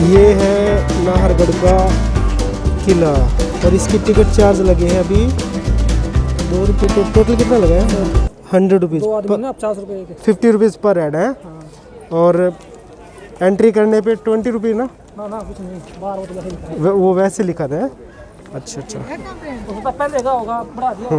ये है नाहरगढ़ का किला और इसकी टिकट चार्ज लगे हैं अभी 2 रुपये। तो टोटल कितना लगा है? 100 रुपीज़। 50 रुपये 50 रुपीज़ पर हेड है। और एंट्री करने पे 20 रुपये ना? ना कुछ नहीं, बाहर वो तो वैसे लिखा है। वो वैसे लिखा था। अच्छा उसका पहले का होगा, बढ़ा दिया।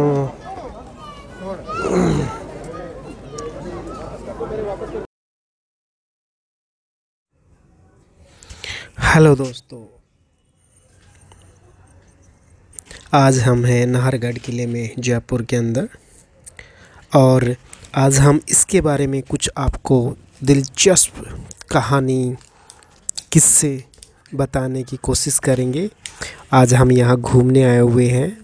हेलो दोस्तों, आज हम हैं नाहरगढ़ किले में जयपुर के अंदर और आज हम इसके बारे में कुछ आपको दिलचस्प कहानी किस्से बताने की कोशिश करेंगे। आज हम यहाँ घूमने आए हुए हैं,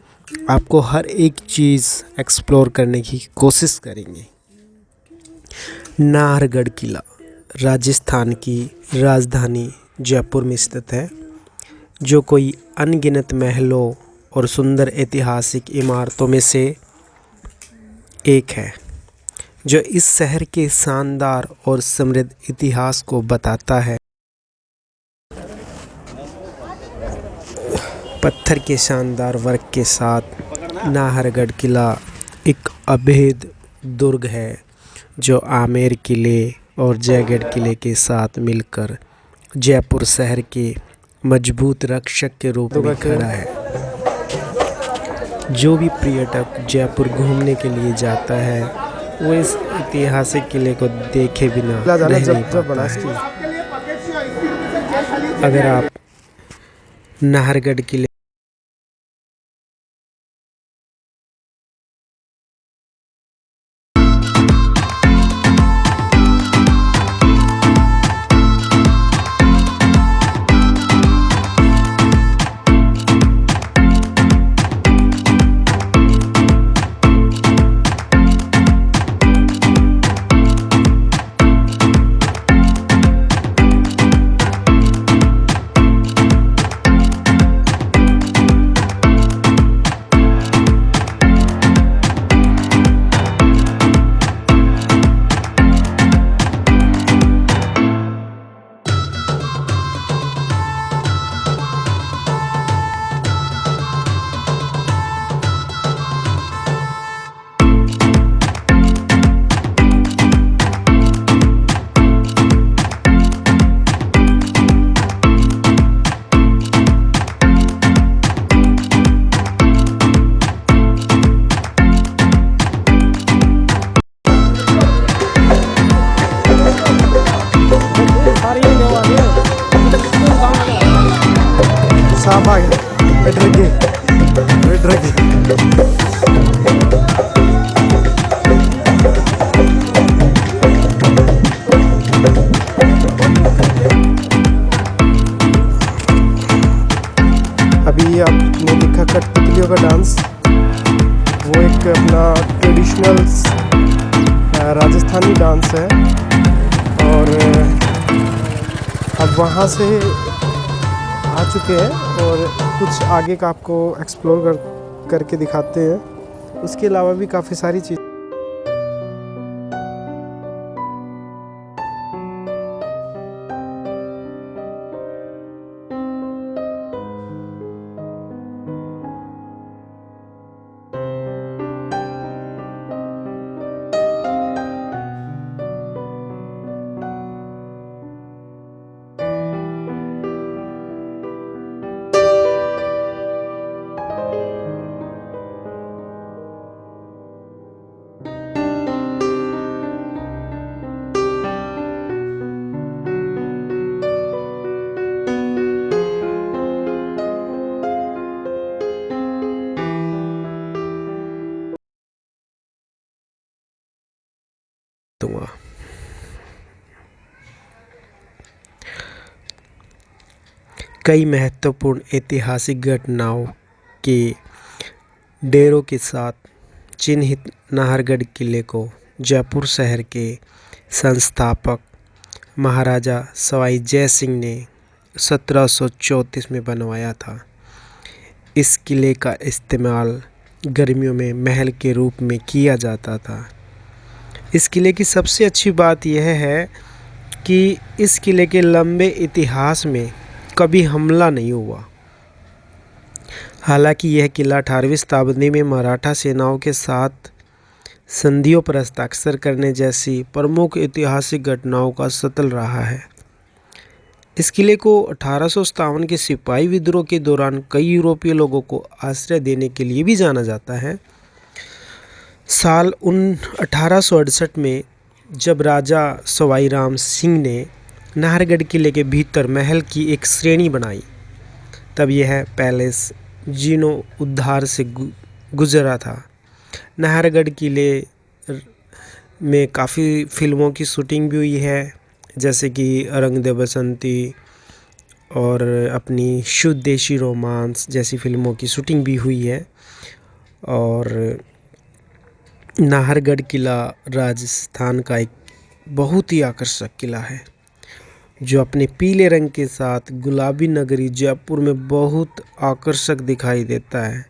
आपको हर एक चीज़ एक्सप्लोर करने की कोशिश करेंगे। नाहरगढ़ किला राजस्थान की राजधानी जयपुर में स्थित है, जो कोई अनगिनत महलों और सुंदर ऐतिहासिक इमारतों में से एक है, जो इस शहर के शानदार और समृद्ध इतिहास को बताता है। पत्थर के शानदार वर्क के साथ नाहरगढ़ किला एक अभेद दुर्ग है, जो आमेर किले और जयगढ़ किले के साथ मिलकर जयपुर शहर के मजबूत रक्षक के रूप में खड़ा है। जो भी पर्यटक जयपुर घूमने के लिए जाता है वो इस ऐतिहासिक किले को देखे बिना रह नहीं पाता है। अगर आप नाहरगढ़ किले साफ आ गया। अभी आपने देखा कठपुतलियों का डांस, वो एक अपना ट्रेडिशनल राजस्थानी डांस है। और अब वहाँ से आ चुके हैं और कुछ आगे का आपको एक्सप्लोर करके दिखाते हैं। उसके अलावा भी काफ़ी सारी चीज़ दूंगा। कई महत्वपूर्ण ऐतिहासिक घटनाओं के डेरों के साथ चिन्हित नाहरगढ़ किले को जयपुर शहर के संस्थापक महाराजा सवाई जय सिंह ने 1734 में बनवाया था। इस किले का इस्तेमाल गर्मियों में महल के रूप में किया जाता था। इस किले की सबसे अच्छी बात यह है कि इस किले के लंबे इतिहास में कभी हमला नहीं हुआ। हालांकि यह किला 18वीं शताब्दी में मराठा सेनाओं के साथ संधियों पर हस्ताक्षर करने जैसी प्रमुख ऐतिहासिक घटनाओं का स्थल रहा है। इस किले को 1857 के सिपाही विद्रोह के दौरान कई यूरोपीय लोगों को आश्रय देने के लिए भी जाना जाता है। साल 1868 में जब राजा सवाई राम सिंह ने नाहरगढ़ किले के भीतर महल की एक श्रेणी बनाई, तब यह पैलेस जीर्णोद्धार से गुजरा था। नाहरगढ़ किले में काफ़ी फिल्मों की शूटिंग भी हुई है, जैसे कि रंग दे बसंती और अपनी शुद्ध देशी रोमांस जैसी फिल्मों की शूटिंग भी हुई है। और नाहरगढ़ किला राजस्थान का एक बहुत ही आकर्षक किला है, जो अपने पीले रंग के साथ गुलाबी नगरी जयपुर में बहुत आकर्षक दिखाई देता है।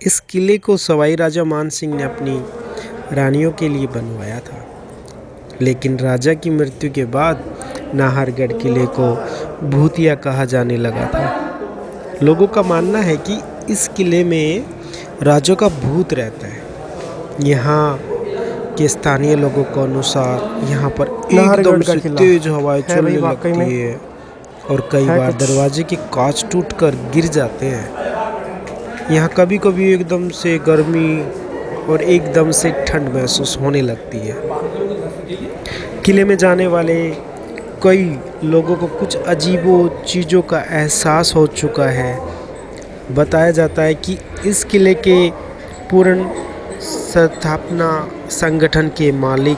इस किले को सवाई राजा मान सिंह ने अपनी रानियों के लिए बनवाया था, लेकिन राजा की मृत्यु के बाद नाहरगढ़ किले को भूतिया कहा जाने लगा था। लोगों का मानना है कि इस किले में राजा का भूत रहता है। यहाँ के स्थानीय लोगों के अनुसार यहाँ पर एकदम से तेज हवाएं चलने लगती है और कई बार दरवाजे के कांच टूटकर गिर जाते हैं। यहाँ कभी कभी एकदम से गर्मी और एकदम से ठंड महसूस होने लगती है। किले में जाने वाले कई लोगों को कुछ अजीबो चीज़ों का एहसास हो चुका है। बताया जाता है कि इस किले के पूर्ण स्थापना संगठन के मालिक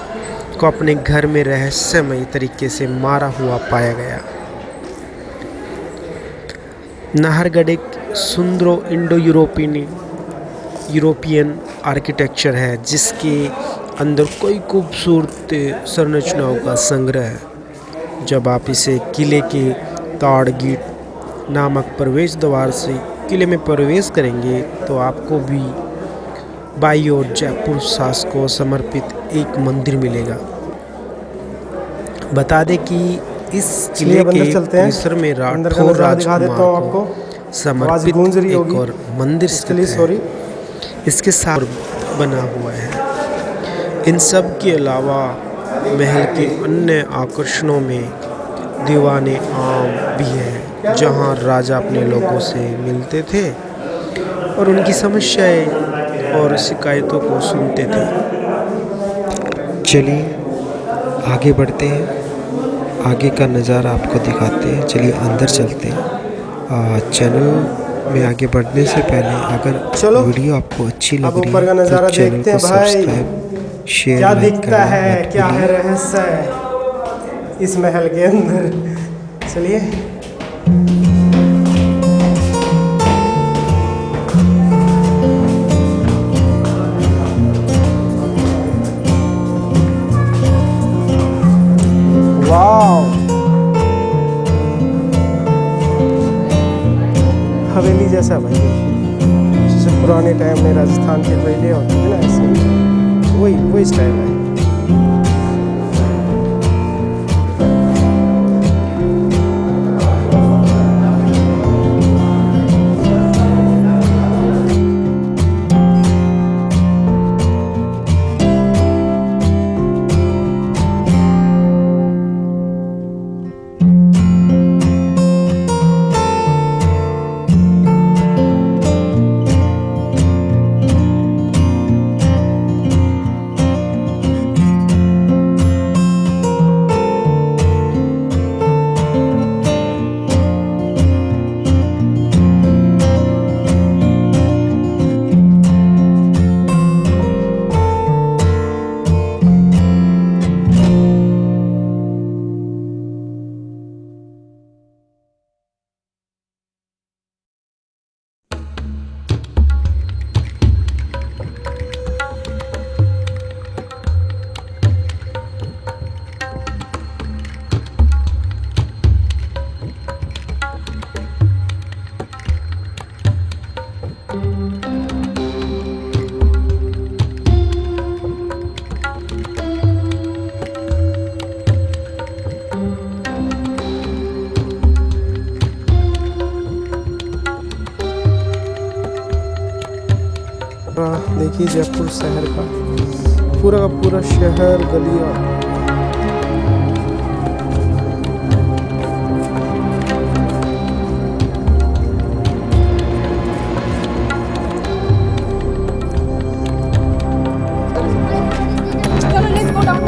को अपने घर में रहस्यमयी तरीके से मारा हुआ पाया गया। नाहरगढ़ एक सुंदर इंडो यूरोपियन आर्किटेक्चर है, जिसके अंदर कई खूबसूरत संरचनाओं का संग्रह है। जब आप इसे किले के ताड़गीट नामक प्रवेश द्वार से किले में प्रवेश करेंगे तो आपको भी बाई ओर जयपुर शासकों को समर्पित एक मंदिर मिलेगा। बता दें कि इस किले के परिसर में राठौर राजकुमार को समर्पित एक और मंदिर स्थित है। इसके साथ बना हुआ है। इन सब के अलावा महल के अन्य आकर्षणों में दीवाने आम भी है, जहां राजा अपने लोगों से मिलते थे और उनकी समस्याएं और शिकायतों को सुनते थे। चलिए आगे बढ़ते हैं, आगे का नज़ारा आपको दिखाते हैं। चलिए अंदर चलते हैं। चैनल में आगे बढ़ने से पहले अगर वीडियो आपको अच्छी लग रही है तो चैनल को सब्सक्राइब, शेयर, क्या दिखता है, क्या है रहस्य इस महल के अंदर। चलिए हवेली जैसा भाई, जैसे पुराने टाइम में राजस्थान के पहले होते थे ना, ऐसे वही स्टाइल है। देखिए जयपुर शहर का पूरा शहर गलियां। चलो लेट्स गो डाउन।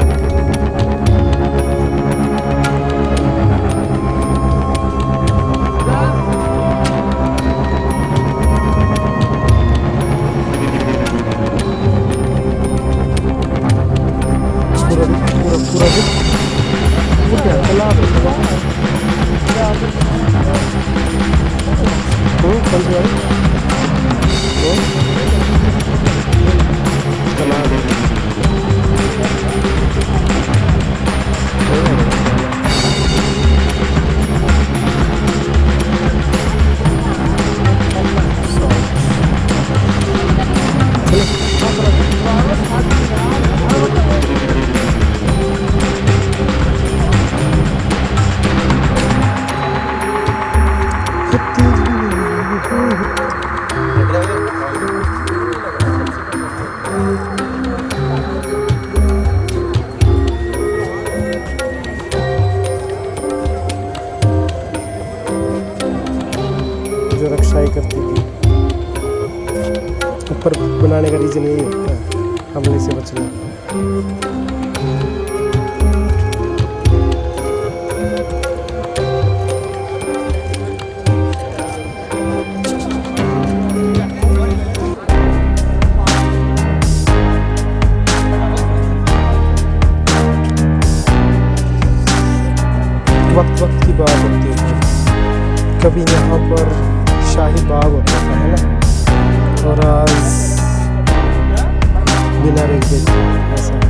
पूरा वो क्या तालाब है? कौन सी वाली? तालाब है। जो रक्षाई करती थी, ऊपर बनाने का रीज़न यही होता है, हमले से बचना। वक्त वक्त की बात होती है। कभी यहाँ पर शाही बाग होता था, है ना, और आज बिना रेलवे ऐसा।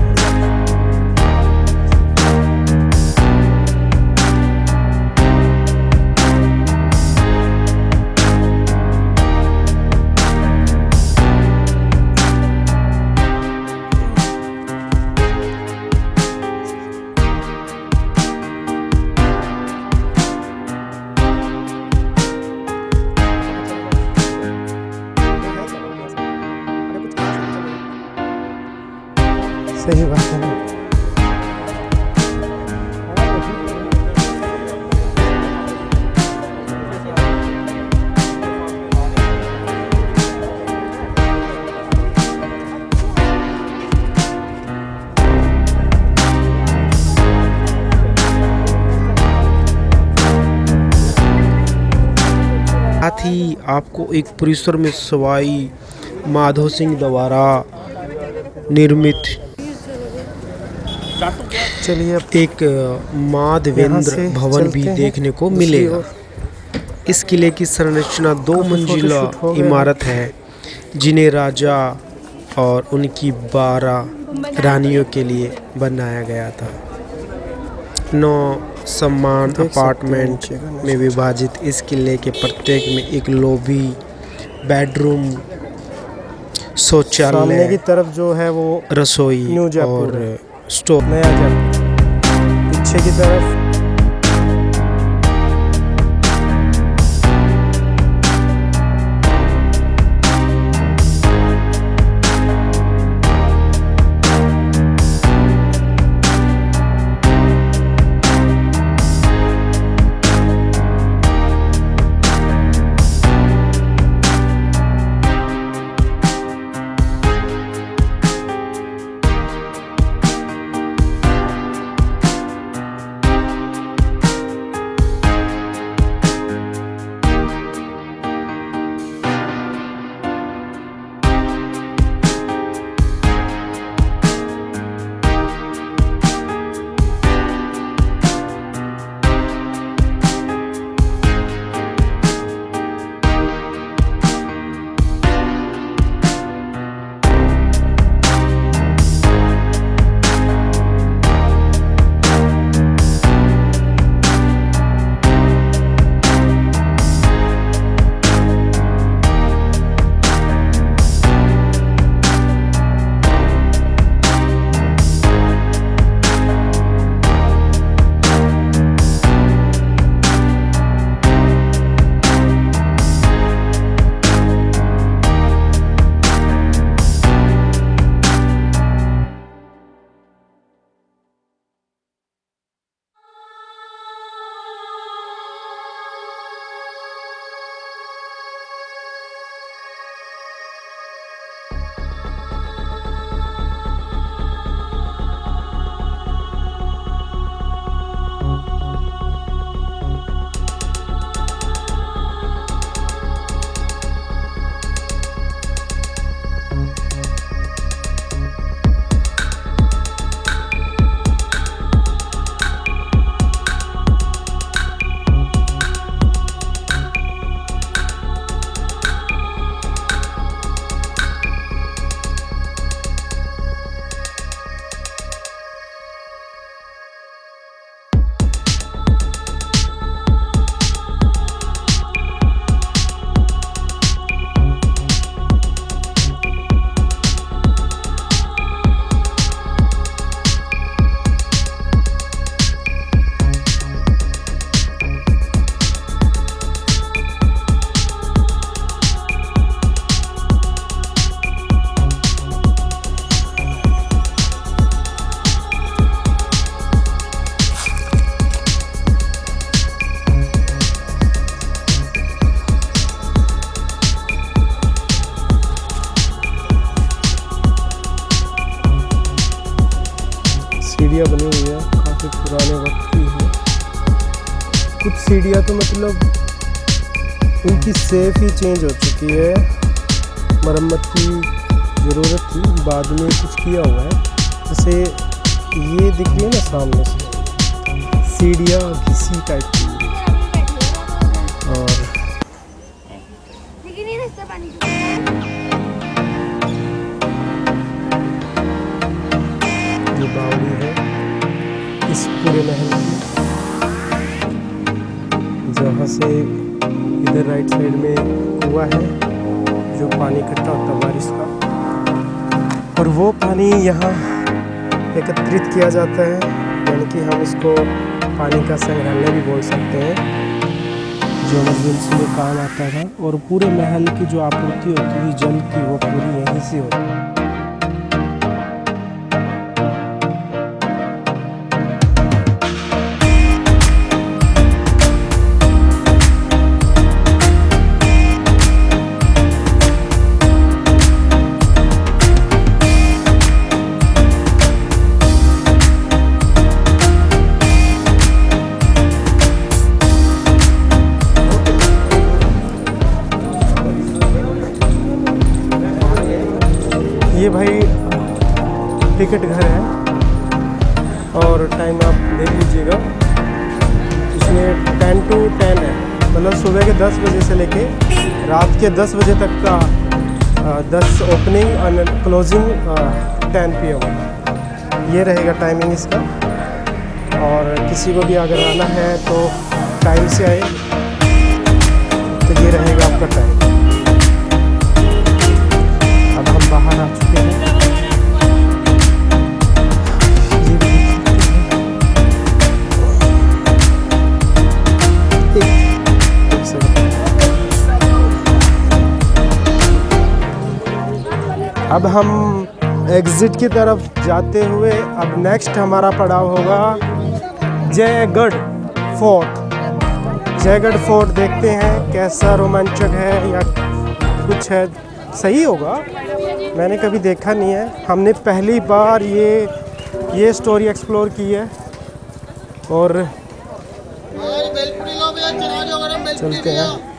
सही बात है ना। साथ ही आपको एक परिसर में सवाई माधो सिंह द्वारा निर्मित चलिए अब एक यहाँ माधवेंद्र से भवन भी चलते हैं देखने को दूसरी मिलेगा। ओर। इस किले की संरचना 2 मंजिला फोटोशूट हो गया। इमारत है, जिन्हें राजा और उनकी 12 रानियों के लिए बनाया गया था। 9 समान देख सकते हैं अपार्टमेंट नीचे का में विभाजित इस किले के प्रत्येक में एक लॉबी, बेडरूम, सामने की शौचालय, तरफ जो है वो रसोई न्यू जयपुर और है। स्टोर। नया जयपुर। पीछे की तरफ पुराने वक्त की है। कुछ सीढ़ियाँ तो मतलब उनकी सेफ ही चेंज हो चुकी है, मरम्मत की ज़रूरत थी, बाद में कुछ किया हुआ है। जैसे ये दिख रही है ना सामने से, सीढ़ियाँ घिसी टाइप की। और ये बावड़ी है इस पूरे महल की, जहाँ से इधर राइट साइड में कुआं है जो पानी इकट्ठा होता है बारिश का, और वो पानी यहाँ एकत्रित किया जाता है, यानी कि हम इसको पानी का संग्रहालय भी बोल सकते हैं, जो इमरजेंसी में काम आता था। और पूरे महल की जो आपूर्ति होती थी जल की, वो पूरी यहीं से होती है। ये भाई टिकट घर है और टाइम आप देख लीजिएगा, इसमें 10 to 10 है, मतलब सुबह के 10 बजे से लेके रात के 10 बजे तक का 10 ओपनिंग और क्लोजिंग 10 PM। ये रहेगा टाइमिंग इसका, और किसी को भी अगर आना है तो टाइम से आए, तो ये रहेगा आपका टाइम। अब हम बाहर आ चुके हैं, ये भी एक सेकंड। अब हम एग्जिट की तरफ जाते हुए अब नेक्स्ट हमारा पड़ाव होगा जयगढ़ फोर्ट। जयगढ़ फोर्ट देखते हैं कैसा रोमांचक है या कुछ है, सही होगा, मैंने कभी देखा नहीं है, हमने पहली बार ये स्टोरी एक्सप्लोर की है। और चलते हैं।